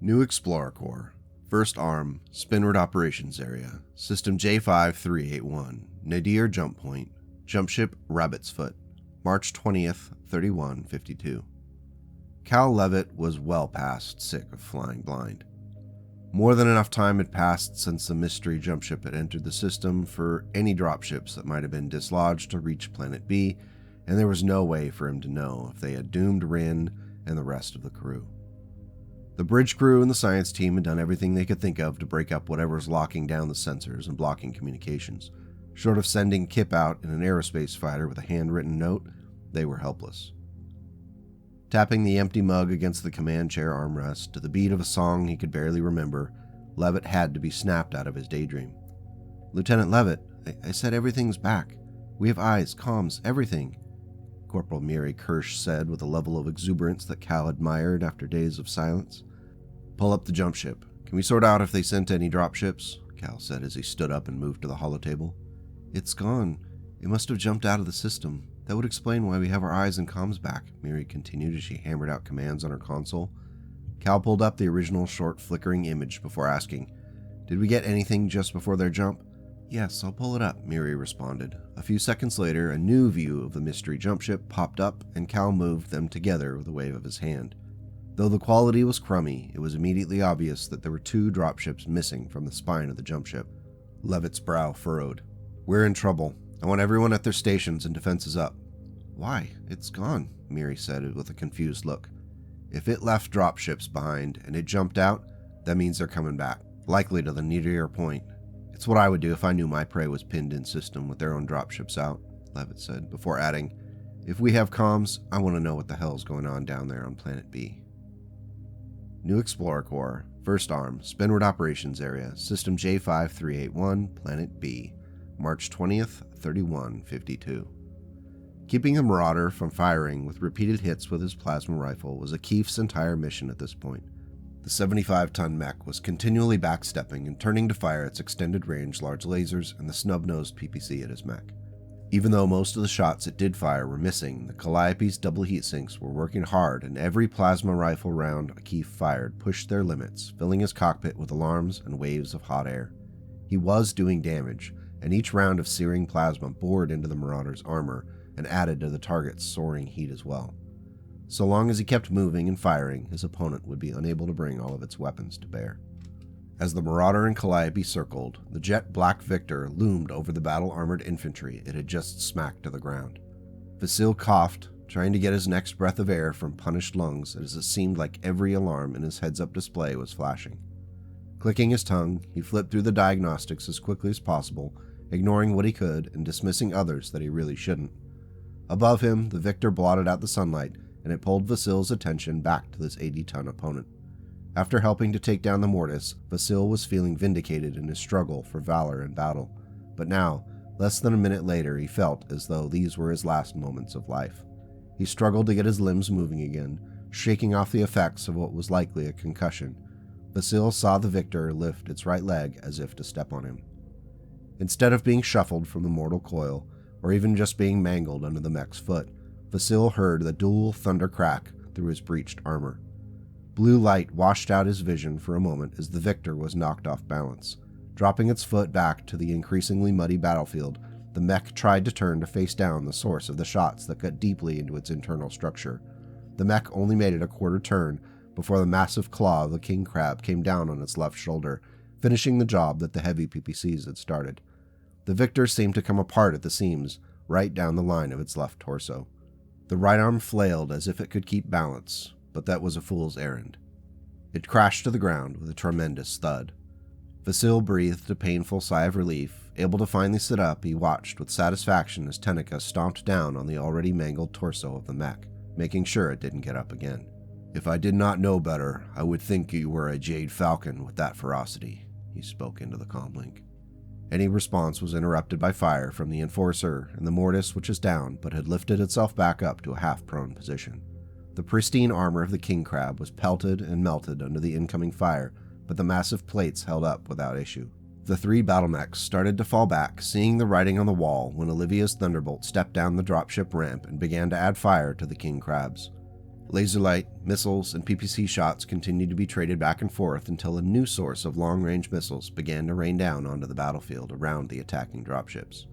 New Explorer Corps. First Arm, Spinward Operations Area, System J5381, Nadir Jump Point, Jumpship Rabbit's Foot, March 20th, 3152. Cal Levitt was well past sick of flying blind. More than enough time had passed since the mystery jumpship had entered the system for any dropships that might have been dislodged to reach Planet B, and there was no way for him to know if they had doomed Rin and the rest of the crew. The bridge crew and the science team had done everything they could think of to break up whatever was locking down the sensors and blocking communications. Short of sending Kip out in an aerospace fighter with a handwritten note, they were helpless. Tapping the empty mug against the command chair armrest to the beat of a song he could barely remember, Levitt had to be snapped out of his daydream. "Lieutenant Levitt, I said everything's back. We have eyes, comms, everything," Corporal Miri Kirsch said with a level of exuberance that Cal admired after days of silence. "Pull up the jump ship. Can we sort out if they sent any dropships?" Cal said as he stood up and moved to the holotable. "It's gone. It must have jumped out of the system. That would explain why we have our eyes and comms back," Miri continued as she hammered out commands on her console. Cal pulled up the original short flickering image before asking, "Did we get anything just before their jump?" "Yes, I'll pull it up," Miri responded. A few seconds later, a new view of the mystery jumpship popped up, and Cal moved them together with a wave of his hand. Though the quality was crummy, it was immediately obvious that there were two dropships missing from the spine of the jumpship. Levitt's brow furrowed. "We're in trouble. I want everyone at their stations and defenses up." "Why? It's gone," Miri said with a confused look. "If it left dropships behind and it jumped out, that means they're coming back, likely to the nearer point. It's what I would do if I knew my prey was pinned in system with their own dropships out," Levitt said, before adding, "If we have comms, I want to know what the hell's going on down there on Planet B." New Explorer Corps, First Arm, Spinward Operations Area, System J5381, Planet B, March 20th, 3152. Keeping the Marauder from firing with repeated hits with his plasma rifle was Akif's entire mission at this point. The 75-ton mech was continually backstepping and turning to fire its extended-range large lasers and the snub-nosed PPC at his mech. Even though most of the shots it did fire were missing, the Calliope's double heat sinks were working hard, and every plasma rifle round Akif fired pushed their limits, filling his cockpit with alarms and waves of hot air. He was doing damage, and each round of searing plasma bored into the Marauder's armor and added to the target's soaring heat as well. So long as he kept moving and firing, his opponent would be unable to bring all of its weapons to bear. As the Marauder and Calliope circled, the jet black Victor loomed over the battle-armored infantry it had just smacked to the ground. Vasil coughed, trying to get his next breath of air from punished lungs as it seemed like every alarm in his heads-up display was flashing. Clicking his tongue, he flipped through the diagnostics as quickly as possible, ignoring what he could and dismissing others that he really shouldn't. Above him, the Victor blotted out the sunlight, and it pulled Vasil's attention back to this 80-ton opponent. After helping to take down the Mortis, Vasil was feeling vindicated in his struggle for valor in battle. But now, less than a minute later, he felt as though these were his last moments of life. He struggled to get his limbs moving again, shaking off the effects of what was likely a concussion. Vasil saw the Victor lift its right leg as if to step on him. Instead of being shuffled from the mortal coil, or even just being mangled under the mech's foot, Vasil heard the dual thunder crack through his breached armor. Blue light washed out his vision for a moment as the Victor was knocked off balance. Dropping its foot back to the increasingly muddy battlefield, the mech tried to turn to face down the source of the shots that cut deeply into its internal structure. The mech only made it a quarter turn before the massive claw of the king crab came down on its left shoulder, finishing the job that the heavy PPCs had started. The Victor seemed to come apart at the seams, right down the line of its left torso. The right arm flailed as if it could keep balance, but that was a fool's errand. It crashed to the ground with a tremendous thud. Vasil breathed a painful sigh of relief. Able to finally sit up, he watched with satisfaction as Tenica stomped down on the already mangled torso of the mech, making sure it didn't get up again. "If I did not know better, I would think you were a Jade Falcon with that ferocity," he spoke into the comlink. Any response was interrupted by fire from the Enforcer and the Mortis, which was down but had lifted itself back up to a half-prone position. The pristine armor of the king crab was pelted and melted under the incoming fire, but the massive plates held up without issue. The three battle mechs started to fall back, seeing the writing on the wall when Olivia's Thunderbolt stepped down the dropship ramp and began to add fire to the king crabs. Laser light, missiles, and PPC shots continued to be traded back and forth until a new source of long-range missiles began to rain down onto the battlefield around the attacking dropships.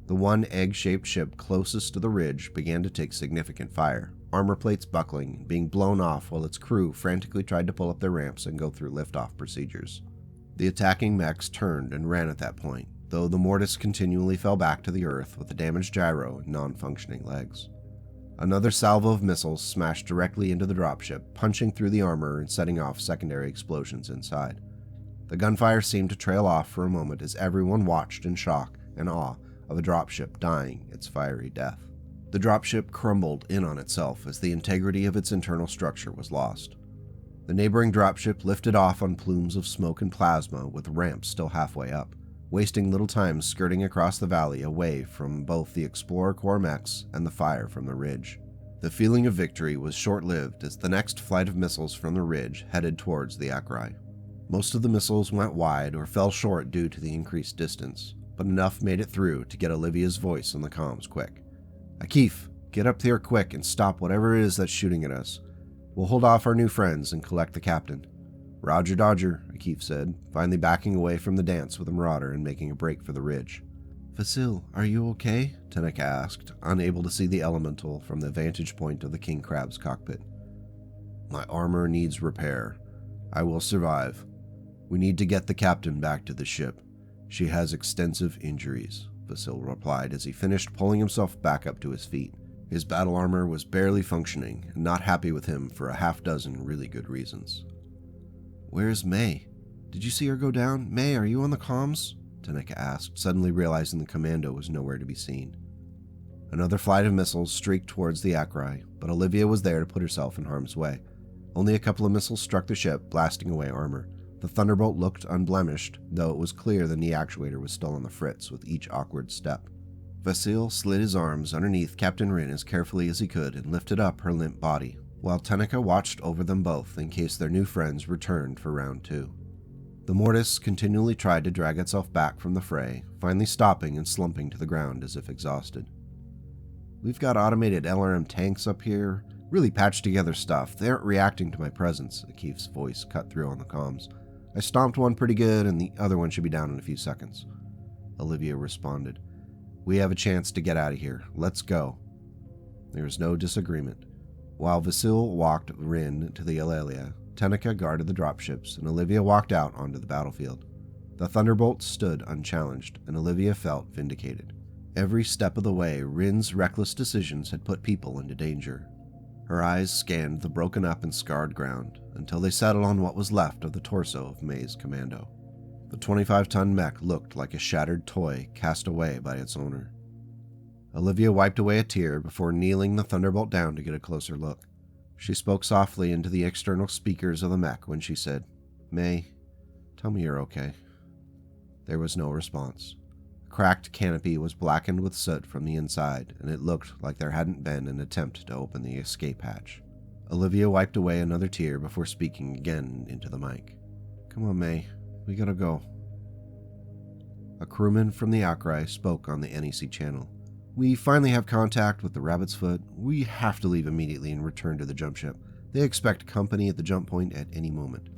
The one egg-shaped ship closest to the ridge began to take significant fire, armor plates buckling and being blown off while its crew frantically tried to pull up their ramps and go through liftoff procedures. The attacking mechs turned and ran at that point, though the Mortis continually fell back to the earth with a damaged gyro and non-functioning legs. Another salvo of missiles smashed directly into the dropship, punching through the armor and setting off secondary explosions inside. The gunfire seemed to trail off for a moment as everyone watched in shock and awe of a dropship dying its fiery death. The dropship crumbled in on itself as the integrity of its internal structure was lost. The neighboring dropship lifted off on plumes of smoke and plasma with ramps still halfway up, wasting little time skirting across the valley away from both the Explorer Corps mechs and the fire from the ridge. The feeling of victory was short-lived as the next flight of missiles from the ridge headed towards the Akrai. Most of the missiles went wide or fell short due to the increased distance, but enough made it through to get Olivia's voice on the comms quick. "Akif, get up here quick and stop whatever it is that's shooting at us. We'll hold off our new friends and collect the captain." "Roger Dodger," Akif said, finally backing away from the dance with the Marauder and making a break for the ridge. "Vasil, are you okay?" Tenek asked, unable to see the elemental from the vantage point of the King Crab's cockpit. "My armor needs repair. I will survive. We need to get the captain back to the ship. She has extensive injuries," Vasil replied as he finished pulling himself back up to his feet. His battle armor was barely functioning, and not happy with him for a half-dozen really good reasons. "Where's May? Did you see her go down? May, are you on the comms?" Tanaka asked, suddenly realizing the commando was nowhere to be seen. Another flight of missiles streaked towards the Akrai, but Olivia was there to put herself in harm's way. Only a couple of missiles struck the ship, blasting away armor. The Thunderbolt looked unblemished, though it was clear the knee actuator was still on the fritz with each awkward step. Vasil slid his arms underneath Captain Rin as carefully as he could and lifted up her limp body, while Tenica watched over them both in case their new friends returned for round 2. The Mortis continually tried to drag itself back from the fray, finally stopping and slumping to the ground as if exhausted. "We've got automated LRM tanks up here, really patched together stuff. They aren't reacting to my presence," Akif's voice cut through on the comms. "I stomped one pretty good and the other one should be down in a few seconds." Olivia responded. "We have a chance to get out of here. Let's go." There was no disagreement. While Vasil walked Rin to the Eulalia, Tenica guarded the dropships, and Olivia walked out onto the battlefield. The Thunderbolt stood unchallenged, and Olivia felt vindicated. Every step of the way, Rin's reckless decisions had put people into danger. Her eyes scanned the broken up and scarred ground, until they settled on what was left of the torso of May's commando. The 25-ton mech looked like a shattered toy cast away by its owner. Olivia wiped away a tear before kneeling the Thunderbolt down to get a closer look. She spoke softly into the external speakers of the mech when she said, "May, tell me you're okay." There was no response. The cracked canopy was blackened with soot from the inside, and it looked like there hadn't been an attempt to open the escape hatch. Olivia wiped away another tear before speaking again into the mic. "Come on, May. We gotta go." A crewman from the Akrai spoke on the NEC channel. "We finally have contact with the Rabbit's Foot. We have to leave immediately and return to the jump ship. They expect company at the jump point at any moment."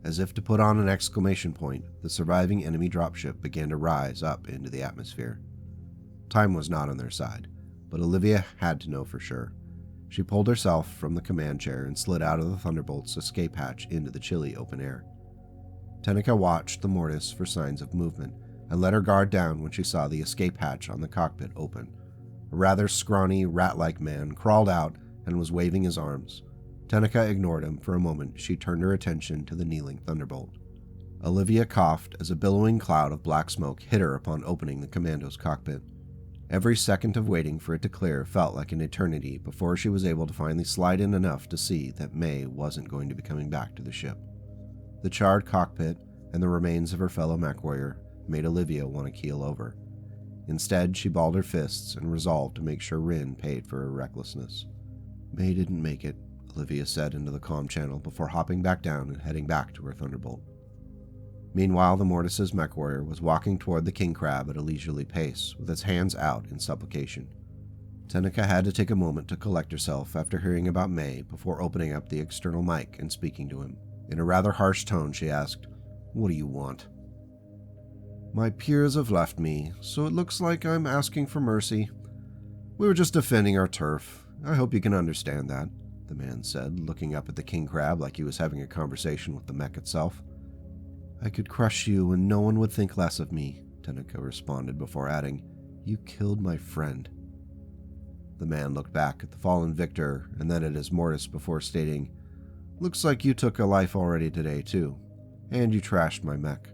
As if to put on an exclamation point, the surviving enemy dropship began to rise up into the atmosphere. Time was not on their side, but Olivia had to know for sure. She pulled herself from the command chair and slid out of the Thunderbolt's escape hatch into the chilly open air. Tenica watched the Mortis for signs of movement, and let her guard down when she saw the escape hatch on the cockpit open. A rather scrawny, rat-like man crawled out and was waving his arms. Tenica ignored him for a moment. She turned her attention to the kneeling Thunderbolt. Olivia coughed as a billowing cloud of black smoke hit her upon opening the commando's cockpit. Every second of waiting for it to clear felt like an eternity before she was able to finally slide in enough to see that May wasn't going to be coming back to the ship. The charred cockpit and the remains of her fellow Mechwarrior made Olivia want to keel over. Instead, she balled her fists and resolved to make sure Rin paid for her recklessness. "May didn't make it," Olivia said into the comm channel before hopping back down and heading back to her Thunderbolt. Meanwhile, the Mortis's Mechwarrior was walking toward the King Crab at a leisurely pace, with its hands out in supplication. Tenica had to take a moment to collect herself after hearing about May before opening up the external mic and speaking to him. In a rather harsh tone, she asked, "What do you want?" "My peers have left me, so it looks like I'm asking for mercy. We were just defending our turf. I hope you can understand that," the man said, looking up at the king crab like he was having a conversation with the mech itself. "I could crush you and no one would think less of me," Tenica responded before adding, "You killed my friend." The man looked back at the fallen victor and then at his mortis before stating, "Looks like you took a life already today too, and you trashed my mech.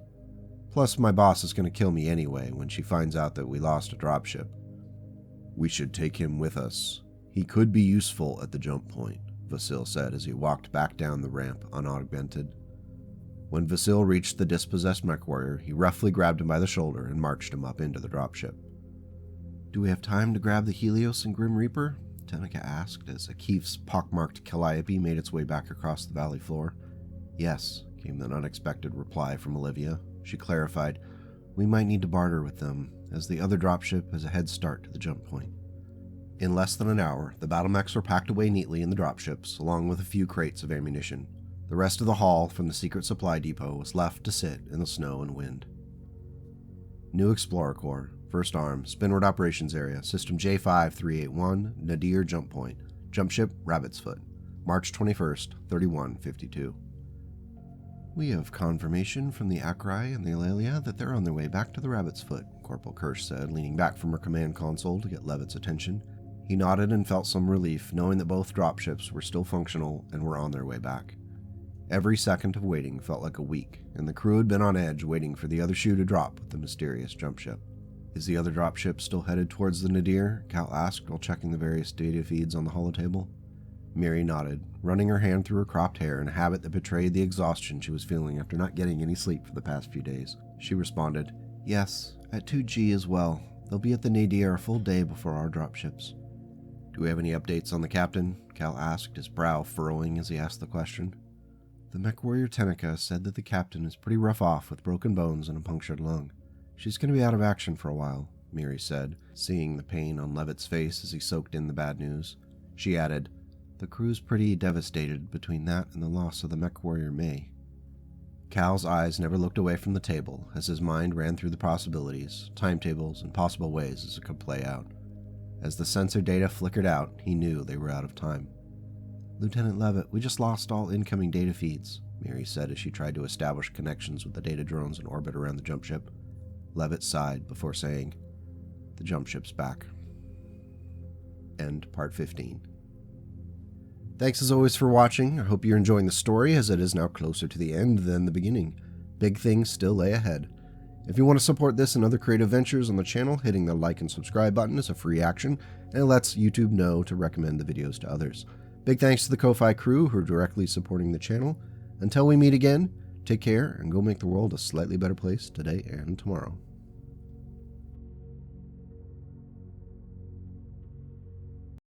Plus my boss is going to kill me anyway when she finds out that we lost a dropship." "We should take him with us. He could be useful at the jump point," Vasil said as he walked back down the ramp unaugmented. When Vasil reached the dispossessed Mechwarrior, he roughly grabbed him by the shoulder and marched him up into the dropship. "Do we have time to grab the Helios and Grim Reaper?" Tenica asked as Akif's pockmarked Calliope made its way back across the valley floor. "Yes," came an unexpected reply from Olivia. She clarified, "We might need to barter with them, as the other dropship has a head start to the jump point." In less than an hour, the battle mechs were packed away neatly in the dropships, along with a few crates of ammunition. The rest of the haul from the secret supply depot was left to sit in the snow and wind. New Explorer Corps, First Arm, Spinward Operations Area, System J5381, Nadir Jump Point, Jump Ship Rabbit's Foot, March 21st, 3152. "We have confirmation from the Akrai and the Eulalia that they're on their way back to the Rabbit's Foot," Corporal Kirsch said, leaning back from her command console to get Levitt's attention. He nodded and felt some relief, knowing that both dropships were still functional and were on their way back. Every second of waiting felt like a week, and the crew had been on edge waiting for the other shoe to drop with the mysterious jump ship. "Is the other dropship still headed towards the Nadir?" Cal asked while checking the various data feeds on the holotable. Miri nodded, running her hand through her cropped hair in a habit that betrayed the exhaustion she was feeling after not getting any sleep for the past few days. She responded, "Yes, at 2G as well. They'll be at the Nadir a full day before our dropships." "Do we have any updates on the captain?" Cal asked, his brow furrowing as he asked the question. "The Mechwarrior Tenica said that the captain is pretty rough off with broken bones and a punctured lung. She's going to be out of action for a while," Miri said, seeing the pain on Levitt's face as he soaked in the bad news. She added, "The crew's pretty devastated between that and the loss of the Mechwarrior May." Cal's eyes never looked away from the table as his mind ran through the possibilities, timetables, and possible ways this could play out. As the sensor data flickered out, he knew they were out of time. "Lieutenant Levitt, we just lost all incoming data feeds," Miri said as she tried to establish connections with the data drones in orbit around the jump ship. Levitt sighed before saying, "The jump ship's back." End part 15. Thanks as always for watching. I hope you're enjoying the story, as it is now closer to the end than the beginning. Big things still lay ahead. If you want to support this and other creative ventures on the channel, hitting the like and subscribe button is a free action, and it lets YouTube know to recommend the videos to others. Big thanks to the Ko-Fi crew who are directly supporting the channel. Until we meet again, take care and go make the world a slightly better place today and tomorrow.